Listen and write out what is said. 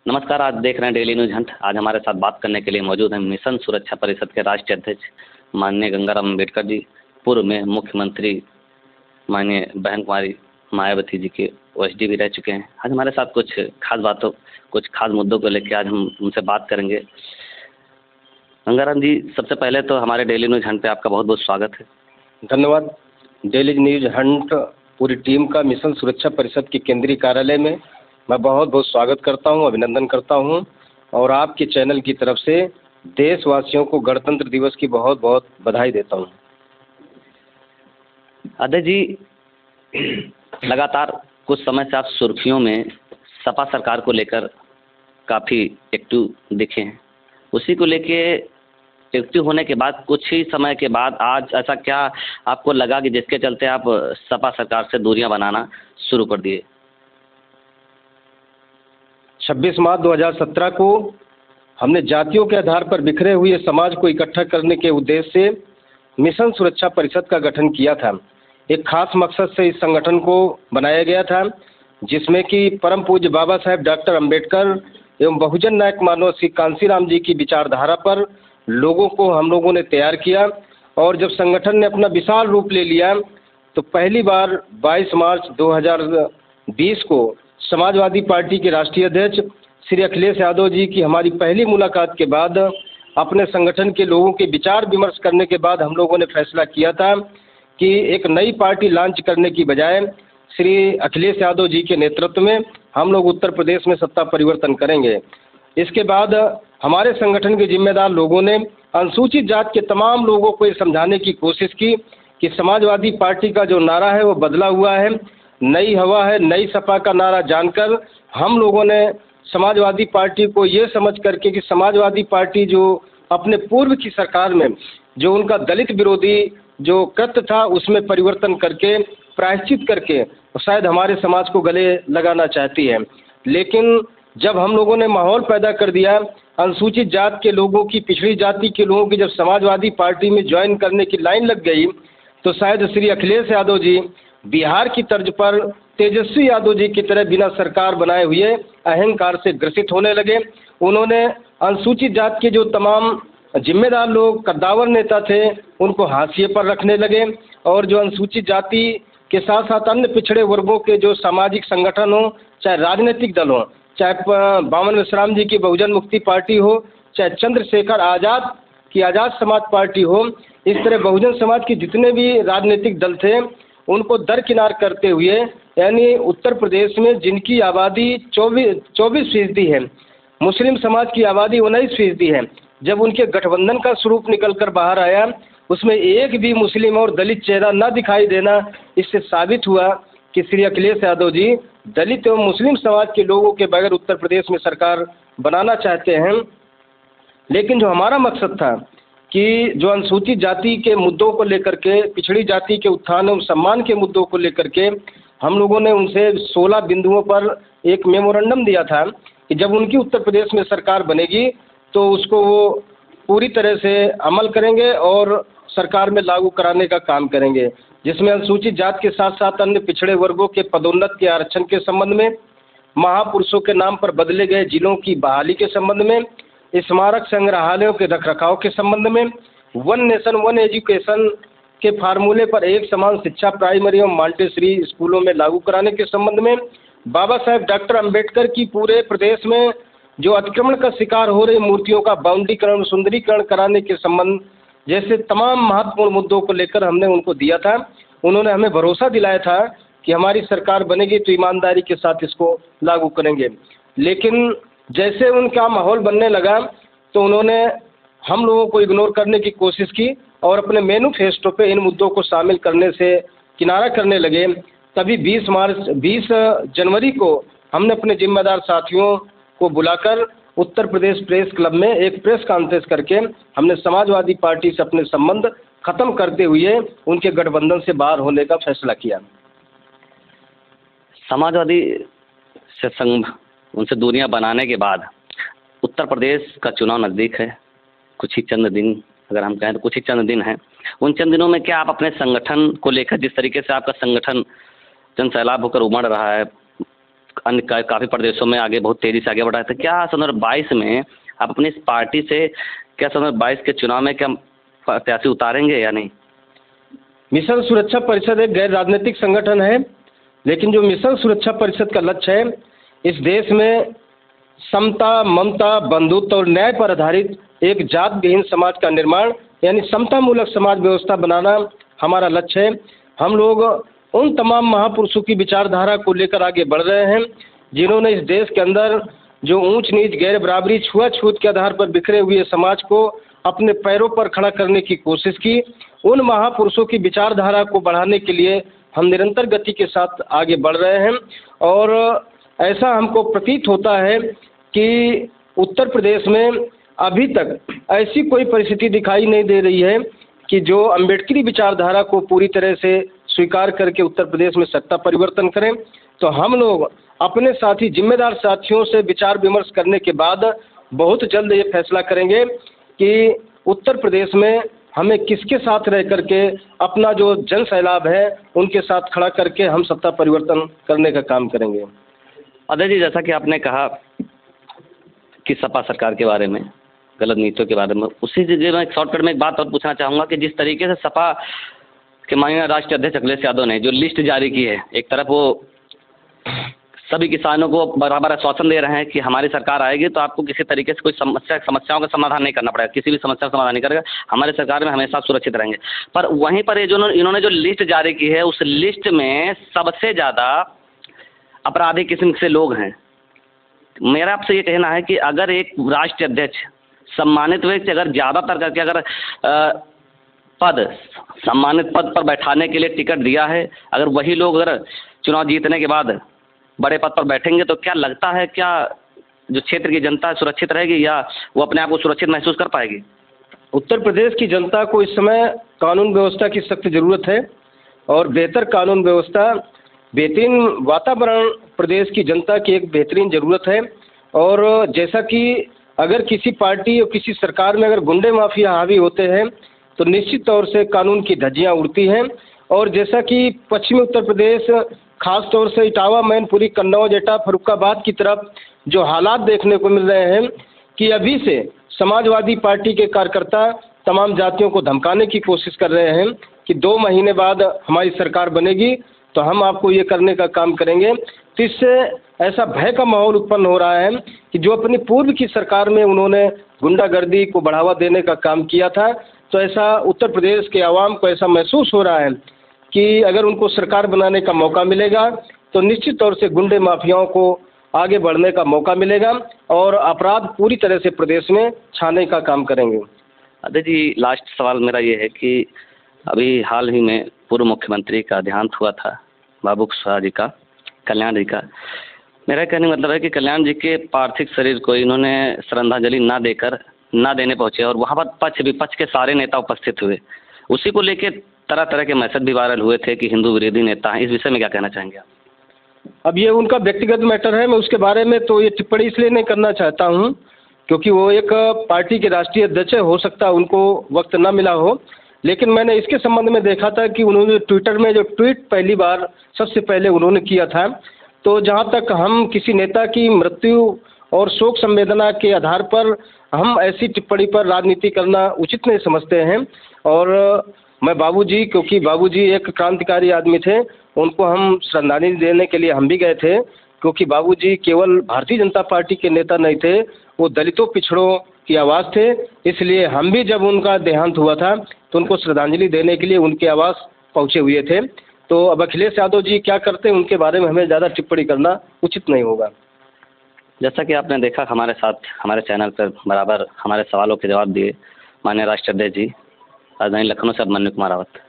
नमस्कार। आज देख रहे हैं डेली न्यूज हंट। आज हमारे साथ बात करने के लिए मौजूद हैं मिशन सुरक्षा परिषद के राष्ट्रीय अध्यक्ष माननीय गंगाराम अम्बेडकर जी, पूर्व में मुख्यमंत्री माननीय बहन कुमारी मायावती जी के ओएसडी भी रह चुके हैं। आज हमारे साथ कुछ खास मुद्दों को लेकर आज हम उनसे बात करेंगे। गंगाराम जी, सबसे पहले तो हमारे डेली न्यूज हंट पे आपका बहुत बहुत स्वागत है। धन्यवाद। डेली न्यूज हंट पूरी टीम का मिशन सुरक्षा परिषद के केंद्रीय कार्यालय में मैं बहुत बहुत स्वागत करता हूं, अभिनंदन करता हूं और आपके चैनल की तरफ से देशवासियों को गणतंत्र दिवस की बहुत बहुत बधाई देता हूं। अध्यक्ष जी, लगातार कुछ समय से आप सुर्खियों में सपा सरकार को लेकर काफ़ी एक्टिव दिखे हैं। उसी को लेके एक्टिव होने के बाद कुछ ही समय के बाद आज ऐसा क्या आपको लगा कि जिसके चलते आप सपा सरकार से दूरियां बनाना शुरू कर दिए? 26 मार्च 2017 को हमने जातियों के आधार पर बिखरे हुए समाज को इकट्ठा करने के उद्देश्य से मिशन सुरक्षा परिषद का गठन किया था। एक खास मकसद से इस संगठन को बनाया गया था, जिसमें कि परम पूज्य बाबा साहेब डॉक्टर अम्बेडकर एवं बहुजन नायक मानव श्री कांशीराम जी की विचारधारा पर लोगों को हम लोगों ने तैयार किया। और जब संगठन ने अपना विशाल रूप ले लिया तो पहली बार 22 मार्च 2020 को समाजवादी पार्टी के राष्ट्रीय अध्यक्ष श्री अखिलेश यादव जी की हमारी पहली मुलाकात के बाद अपने संगठन के लोगों के विचार विमर्श करने के बाद हम लोगों ने फैसला किया था कि एक नई पार्टी लॉन्च करने की बजाय श्री अखिलेश यादव जी के नेतृत्व में हम लोग उत्तर प्रदेश में सत्ता परिवर्तन करेंगे। इसके बाद हमारे संगठन के जिम्मेदार लोगों ने अनुसूचित जात के तमाम लोगों को ये समझाने की कोशिश की कि समाजवादी पार्टी का जो नारा है वो बदला हुआ है, नई हवा है, नई सपा का नारा जानकर हम लोगों ने समाजवादी पार्टी को ये समझ करके कि समाजवादी पार्टी जो अपने पूर्व की सरकार में जो उनका दलित विरोधी जो कृत्य था उसमें परिवर्तन करके प्रायश्चित करके शायद हमारे समाज को गले लगाना चाहती है। लेकिन जब हम लोगों ने माहौल पैदा कर दिया अनुसूचित जात के लोगों की, पिछड़ी जाति के लोगों की जब समाजवादी पार्टी में ज्वाइन करने की लाइन लग गई तो शायद श्री अखिलेश यादव जी बिहार की तर्ज पर तेजस्वी यादव जी की तरह बिना सरकार बनाए हुए अहंकार से ग्रसित होने लगे। उन्होंने अनुसूचित जात के जो तमाम जिम्मेदार लोग, कद्दावर नेता थे, उनको हाशिए पर रखने लगे और जो अनुसूचित जाति के साथ साथ अन्य पिछड़े वर्गों के जो सामाजिक संगठन हो, चाहे राजनीतिक दल हो, चाहे बामन विश्राम जी की बहुजन मुक्ति पार्टी हो, चाहे चंद्रशेखर आज़ाद की आज़ाद समाज पार्टी हो, इस तरह बहुजन समाज के जितने भी राजनीतिक दल थे उनको दरकिनार करते हुए, यानी उत्तर प्रदेश में जिनकी आबादी 24% है, मुस्लिम समाज की आबादी 19% है, जब उनके गठबंधन का स्वरूप निकल कर बाहर आया उसमें एक भी मुस्लिम और दलित चेहरा न दिखाई देना, इससे साबित हुआ कि श्री अखिलेश यादव जी दलित एवं मुस्लिम समाज के लोगों के बगैर उत्तर प्रदेश में सरकार बनाना चाहते हैं। लेकिन जो हमारा मकसद था कि जो अनुसूचित जाति के मुद्दों को लेकर के, पिछड़ी जाति के उत्थान एवं सम्मान के मुद्दों को लेकर के हम लोगों ने उनसे 16 बिंदुओं पर एक मेमोरेंडम दिया था कि जब उनकी उत्तर प्रदेश में सरकार बनेगी तो उसको वो पूरी तरह से अमल करेंगे और सरकार में लागू कराने का काम करेंगे, जिसमें अनुसूचित जात के साथ साथ अन्य पिछड़े वर्गों के पदोन्नत के आरक्षण के संबंध में, महापुरुषों के नाम पर बदले गए जिलों की बहाली के संबंध में, स्मारक संग्रहालयों के रखरखाव के संबंध में, वन नेशन वन एजुकेशन के फार्मूले पर एक समान शिक्षा प्राइमरी और मॉन्टेसरी स्कूलों में लागू कराने के संबंध में, बाबा साहेब डॉक्टर अम्बेडकर की पूरे प्रदेश में जो अतिक्रमण का शिकार हो रही मूर्तियों का बाउंड्रीकरण, सुंदरीकरण कराने के संबंध जैसे तमाम महत्वपूर्ण मुद्दों को लेकर हमने उनको दिया था। उन्होंने हमें भरोसा दिलाया था कि हमारी सरकार बनेगी तो ईमानदारी के साथ इसको लागू करेंगे। लेकिन जैसे उनका माहौल बनने लगा तो उन्होंने हम लोगों को इग्नोर करने की कोशिश की और अपने मैनिफेस्टो पे इन मुद्दों को शामिल करने से किनारा करने लगे। तभी 20 जनवरी को हमने अपने जिम्मेदार साथियों को बुलाकर उत्तर प्रदेश प्रेस क्लब में एक प्रेस कॉन्फ्रेंस करके हमने समाजवादी पार्टी से अपने संबंध खत्म करते हुए उनके गठबंधन से बाहर होने का फैसला किया। समाजवादी से संघ उनसे दूरियां बनाने के बाद उत्तर प्रदेश का चुनाव नज़दीक है, कुछ ही चंद दिन, अगर हम कहें तो कुछ ही चंद दिन हैं। उन चंद दिनों में क्या आप अपने संगठन को लेकर, जिस तरीके से आपका संगठन जन सैलाब होकर उमड़ रहा है, अन्य काफ़ी प्रदेशों में आगे बहुत तेज़ी से आगे बढ़ा है। तो क्या सन 2022 में आप अपनी इस पार्टी से क्या सन 2022 के चुनाव में क्या प्रत्याशी उतारेंगे या नहीं? मिशन सुरक्षा परिषद एक गैर राजनीतिक संगठन है, लेकिन जो मिशन सुरक्षा परिषद का लक्ष्य है, इस देश में समता, ममता, बंधुत्व और न्याय पर आधारित एक जात विहीन समाज का निर्माण यानी समतामूलक समाज व्यवस्था बनाना हमारा लक्ष्य है। हम लोग उन तमाम महापुरुषों की विचारधारा को लेकर आगे बढ़ रहे हैं जिन्होंने इस देश के अंदर जो ऊंच नीच, गैर बराबरी, छुआछूत के आधार पर बिखरे हुए समाज को अपने पैरों पर खड़ा करने की कोशिश की। उन महापुरुषों की विचारधारा को बढ़ाने के लिए हम निरंतर गति के साथ आगे बढ़ रहे हैं और ऐसा हमको प्रतीत होता है कि उत्तर प्रदेश में अभी तक ऐसी कोई परिस्थिति दिखाई नहीं दे रही है कि जो अम्बेडकरी विचारधारा को पूरी तरह से स्वीकार करके उत्तर प्रदेश में सत्ता परिवर्तन करें। तो हम लोग अपने साथी, जिम्मेदार साथियों से विचार विमर्श करने के बाद बहुत जल्द ये फैसला करेंगे कि उत्तर प्रदेश में हमें किसके साथ रह करके अपना जो जन सैलाब है उनके साथ खड़ा करके हम सत्ता परिवर्तन करने का काम करेंगे। अजय जी, जैसा कि आपने कहा कि सपा सरकार के बारे में, गलत नीतियों के बारे में, उसी जगह मैं एक शॉर्टकट में एक बात और पूछना चाहूँगा कि जिस तरीके से सपा के माननीय राष्ट्रीय अध्यक्ष अखिलेश यादव ने जो लिस्ट जारी की है, एक तरफ वो सभी किसानों को बराबर आश्वासन दे रहे हैं कि हमारी सरकार आएगी तो आपको किसी तरीके से कोई समस्याओं का समाधान नहीं करना पड़ेगा, किसी भी समस्या का समाधान नहीं करेगा, हमारी सरकार में हमेशा सुरक्षित रहेंगे। पर वहीं पर ये जो इन्होंने जो लिस्ट जारी की है, उस लिस्ट में सबसे ज़्यादा अपराधी किस्म के लोग हैं। मेरा आपसे ये कहना है कि अगर एक राष्ट्रीय अध्यक्ष, सम्मानित व्यक्ति अगर ज़्यादातर करके अगर सम्मानित पद पर बैठाने के लिए टिकट दिया है, अगर वही लोग अगर चुनाव जीतने के बाद बड़े पद पर बैठेंगे तो क्या लगता है, क्या जो क्षेत्र की जनता सुरक्षित रहेगी या वो अपने आप को सुरक्षित महसूस कर पाएगी? उत्तर प्रदेश की जनता को इस समय कानून व्यवस्था की सख्त ज़रूरत है और बेहतर कानून व्यवस्था, बेहतरीन वातावरण प्रदेश की जनता की एक बेहतरीन ज़रूरत है। और जैसा कि अगर किसी पार्टी और किसी सरकार में अगर गुंडे माफिया हावी होते हैं तो निश्चित तौर से कानून की धज्जियाँ उड़ती हैं। और जैसा कि पश्चिमी उत्तर प्रदेश, खास तौर से इटावा, मैनपुरी, कन्नौज, एटा, फर्रुखाबाद की तरफ जो हालात देखने को मिल रहे हैं कि अभी से समाजवादी पार्टी के कार्यकर्ता तमाम जातियों को धमकाने की कोशिश कर रहे हैं कि 2 महीने बाद हमारी सरकार बनेगी तो हम आपको ये करने का काम करेंगे। तो इससे ऐसा भय का माहौल उत्पन्न हो रहा है कि जो अपनी पूर्व की सरकार में उन्होंने गुंडागर्दी को बढ़ावा देने का काम किया था, तो ऐसा उत्तर प्रदेश के आवाम को ऐसा महसूस हो रहा है कि अगर उनको सरकार बनाने का मौका मिलेगा तो निश्चित तौर से गुंडे माफियाओं को आगे बढ़ने का मौका मिलेगा और अपराध पूरी तरह से प्रदेश में छाने का काम करेंगे। अजय जी, लास्ट सवाल मेरा ये है कि अभी हाल ही में पूर्व मुख्यमंत्री का देहांत हुआ था, बाबू कुशवाहा जी का, कल्याण जी का। मेरा कहने का मतलब है कि कल्याण जी के पार्थिव शरीर को इन्होंने श्रद्धांजलि ना देने पहुँचे और वहाँ पर विपक्ष के सारे नेता उपस्थित हुए। उसी को लेके तरह तरह के मैसेज भी वायरल हुए थे कि हिंदू विरोधी नेता हैं। इस विषय में क्या कहना चाहेंगे आप? अब ये उनका व्यक्तिगत मैटर है, मैं उसके बारे में तो ये टिप्पणी इसलिए नहीं करना चाहता हूँ क्योंकि वो एक पार्टी के राष्ट्रीय अध्यक्ष है, हो सकता है उनको वक्त ना मिला हो। लेकिन मैंने इसके संबंध में देखा था कि उन्होंने ट्विटर में जो ट्वीट पहली बार सबसे पहले उन्होंने किया था, तो जहाँ तक हम किसी नेता की मृत्यु और शोक संवेदना के आधार पर हम ऐसी टिप्पणी पर राजनीति करना उचित नहीं समझते हैं। और मैं बाबूजी, क्योंकि बाबूजी एक क्रांतिकारी आदमी थे, उनको हम श्रद्धांजलि देने के लिए हम भी गए थे क्योंकि बाबूजी केवल भारतीय जनता पार्टी के नेता नहीं थे, वो दलितों पिछड़ों की आवाज़ थे। इसलिए हम भी जब उनका देहांत हुआ था तो उनको श्रद्धांजलि देने के लिए उनके आवास पहुँचे हुए थे। तो अब अखिलेश यादव जी क्या करते हैं उनके बारे में हमें ज़्यादा टिप्पणी करना उचित नहीं होगा। जैसा कि आपने देखा हमारे साथ हमारे चैनल पर बराबर हमारे सवालों के जवाब दिए माननीय राष्ट्रीय अध्यक्ष जी, राजधानी लखनऊ से अभिमन्यु कुमार रावत।